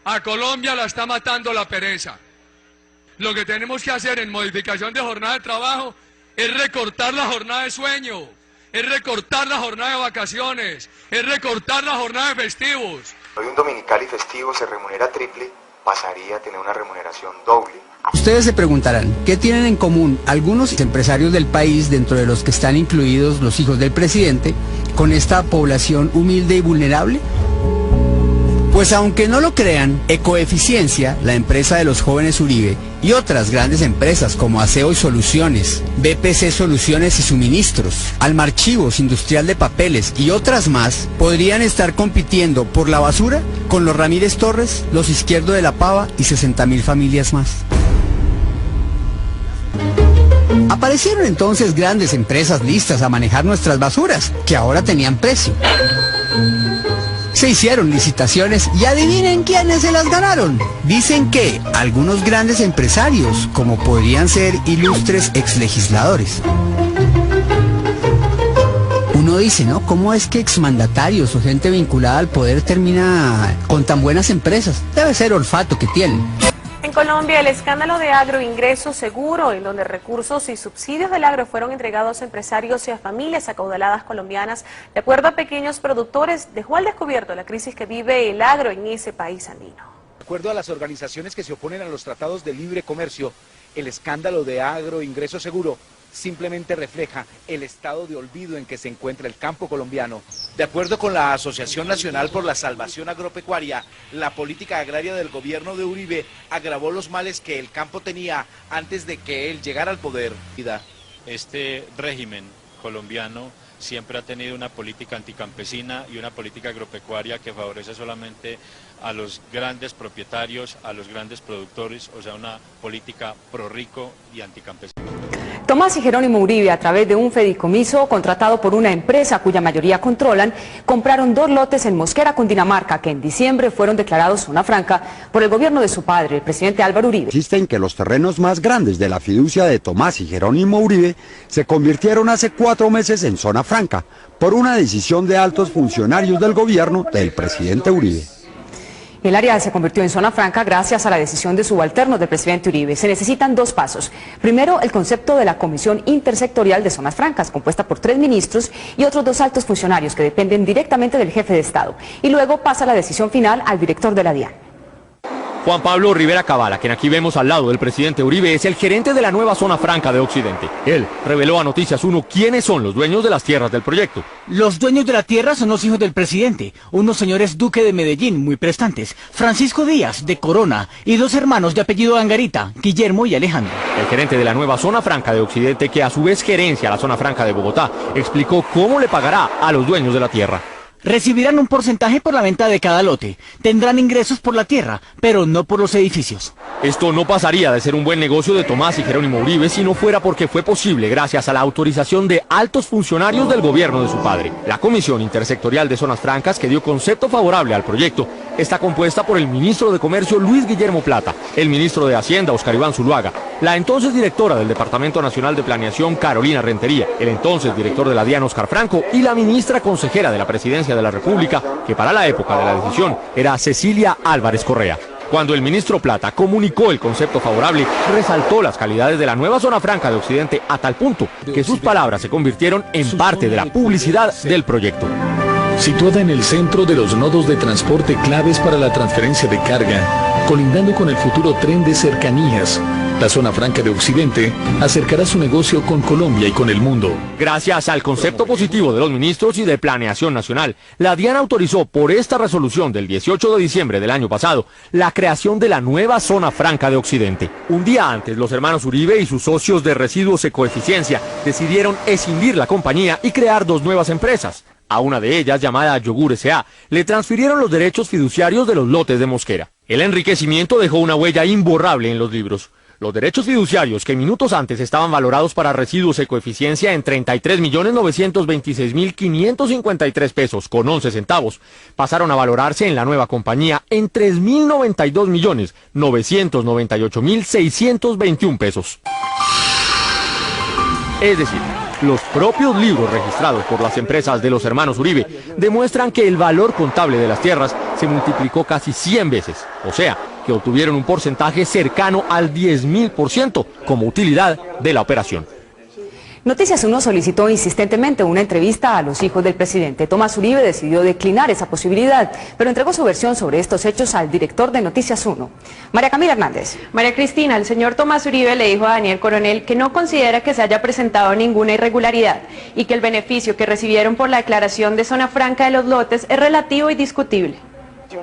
A Colombia la está matando la pereza. Lo que tenemos que hacer en modificación de jornada de trabajo es recortar la jornada de sueño, es recortar la jornada de vacaciones, es recortar la jornada de festivos. Hoy un dominical y festivo se remunera triple, pasaría a tener una remuneración doble. Ustedes se preguntarán, ¿qué tienen en común algunos empresarios del país, dentro de los que están incluidos los hijos del presidente, con esta población humilde y vulnerable? Pues aunque no lo crean, Ecoeficiencia, la empresa de los jóvenes Uribe, y otras grandes empresas como Aseo y Soluciones, BPC Soluciones y Suministros, Almarchivos Industrial de Papeles y otras más, podrían estar compitiendo por la basura con los Ramírez Torres, los Izquierdo de la Pava y 60.000 familias más. Aparecieron entonces grandes empresas listas a manejar nuestras basuras, que ahora tenían precio. Se hicieron licitaciones y adivinen quiénes se las ganaron. Dicen que algunos grandes empresarios, como podrían ser ilustres exlegisladores. Uno dice, ¿no? ¿Cómo es que exmandatarios o gente vinculada al poder termina con tan buenas empresas? Debe ser olfato que tienen. En Colombia, el escándalo de Agroingreso Seguro, en donde recursos y subsidios del agro fueron entregados a empresarios y a familias acaudaladas colombianas, de acuerdo a pequeños productores, dejó al descubierto la crisis que vive el agro en ese país andino. De acuerdo a las organizaciones que se oponen a los tratados de libre comercio, el escándalo de Agroingreso Seguro simplemente refleja el estado de olvido en que se encuentra el campo colombiano. De acuerdo con la Asociación Nacional por la Salvación Agropecuaria, la política agraria del gobierno de Uribe agravó los males que el campo tenía antes de que él llegara al poder. Este régimen colombiano siempre ha tenido una política anticampesina y una política agropecuaria que favorece solamente a los grandes propietarios, a los grandes productores, o sea, una política pro rico y anticampesina. Tomás y Jerónimo Uribe, a través de un fideicomiso contratado por una empresa cuya mayoría controlan, compraron 2 lotes en Mosquera, Cundinamarca, que en diciembre fueron declarados zona franca por el gobierno de su padre, el presidente Álvaro Uribe. Existen que los terrenos más grandes de la fiducia de Tomás y Jerónimo Uribe se convirtieron hace 4 meses en zona franca, por una decisión de altos funcionarios del gobierno del presidente Uribe. El área se convirtió en zona franca gracias a la decisión de subalternos del presidente Uribe. Se necesitan 2 pasos. Primero, el concepto de la Comisión Intersectorial de Zonas Francas, compuesta por 3 ministros y otros 2 altos funcionarios que dependen directamente del jefe de Estado. Y luego pasa la decisión final al director de la DIAN. Juan Pablo Rivera Cabala, quien aquí vemos al lado del presidente Uribe, es el gerente de la nueva zona franca de Occidente. Él reveló a Noticias 1 quiénes son los dueños de las tierras del proyecto. Los dueños de la tierra son los hijos del presidente, unos señores Duque de Medellín, muy prestantes, Francisco Díaz, de Corona, y 2 hermanos de apellido Angarita, Guillermo y Alejandro. El gerente de la nueva zona franca de Occidente, que a su vez gerencia la zona franca de Bogotá, explicó cómo le pagará a los dueños de la tierra. Recibirán un porcentaje por la venta de cada lote. Tendrán ingresos por la tierra, pero no por los edificios. Esto no pasaría de ser un buen negocio de Tomás y Jerónimo Uribe si no fuera porque fue posible gracias a la autorización de altos funcionarios del gobierno de su padre. La Comisión Intersectorial de Zonas Francas, que dio concepto favorable al proyecto, está compuesta por el ministro de Comercio Luis Guillermo Plata, el ministro de Hacienda Oscar Iván Zuluaga, la entonces directora del Departamento Nacional de Planeación Carolina Rentería, el entonces director de la DIAN Oscar Franco y la ministra consejera de la Presidencia de la República, que para la época de la decisión era Cecilia Álvarez Correa. Cuando el ministro Plata comunicó el concepto favorable, resaltó las calidades de la nueva zona franca de Occidente a tal punto que sus palabras se convirtieron en parte de la publicidad del proyecto. Situada en el centro de los nodos de transporte claves para la transferencia de carga, colindando con el futuro tren de cercanías, la zona franca de Occidente acercará su negocio con Colombia y con el mundo. Gracias al concepto positivo de los ministros y de Planeación Nacional, la DIAN autorizó por esta resolución del 18 de diciembre del año pasado la creación de la nueva zona franca de Occidente. Un día antes, los hermanos Uribe y sus socios de Residuos Ecoeficiencia decidieron escindir la compañía y crear 2 nuevas empresas. A una de ellas, llamada Yogur S.A., le transfirieron los derechos fiduciarios de los lotes de Mosquera. El enriquecimiento dejó una huella imborrable en los libros. Los derechos fiduciarios, que minutos antes estaban valorados para Residuos Ecoeficiencia en 33.926.553 pesos con 11 centavos, pasaron a valorarse en la nueva compañía en 3.092.998.621 pesos. Es decir, Los propios libros registrados por las empresas de los hermanos Uribe demuestran que el valor contable de las tierras se multiplicó casi 100 veces, o sea, que obtuvieron un porcentaje cercano al 10.000% como utilidad de la operación. Noticias 1 solicitó insistentemente una entrevista a los hijos del presidente. Tomás Uribe decidió declinar esa posibilidad, pero entregó su versión sobre estos hechos al director de Noticias 1. María Camila Hernández. María Cristina, el señor Tomás Uribe le dijo a Daniel Coronel que no considera que se haya presentado ninguna irregularidad y que el beneficio que recibieron por la declaración de zona franca de los lotes es relativo y discutible.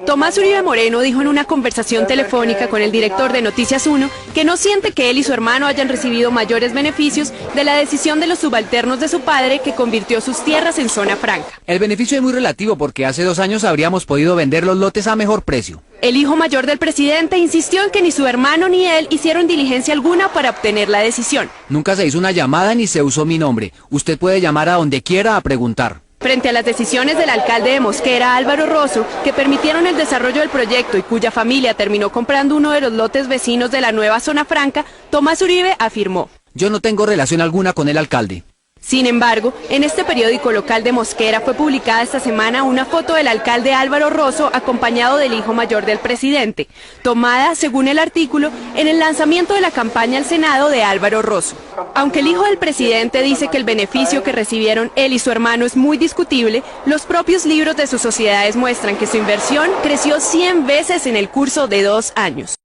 Tomás Uribe Moreno dijo en una conversación telefónica con el director de Noticias 1 que no siente que él y su hermano hayan recibido mayores beneficios de la decisión de los subalternos de su padre que convirtió sus tierras en zona franca. El beneficio es muy relativo porque hace 2 años habríamos podido vender los lotes a mejor precio. El hijo mayor del presidente insistió en que ni su hermano ni él hicieron diligencia alguna para obtener la decisión. Nunca se hizo una llamada ni se usó mi nombre. Usted puede llamar a donde quiera a preguntar. Frente a las decisiones del alcalde de Mosquera, Álvaro Rosso, que permitieron el desarrollo del proyecto y cuya familia terminó comprando uno de los lotes vecinos de la nueva zona franca, Tomás Uribe afirmó: yo no tengo relación alguna con el alcalde. Sin embargo, en este periódico local de Mosquera fue publicada esta semana una foto del alcalde Álvaro Rosso acompañado del hijo mayor del presidente, tomada, según el artículo, en el lanzamiento de la campaña al Senado de Álvaro Rosso. Aunque el hijo del presidente dice que el beneficio que recibieron él y su hermano es muy discutible, los propios libros de sus sociedades muestran que su inversión creció 100 veces en el curso de 2 años.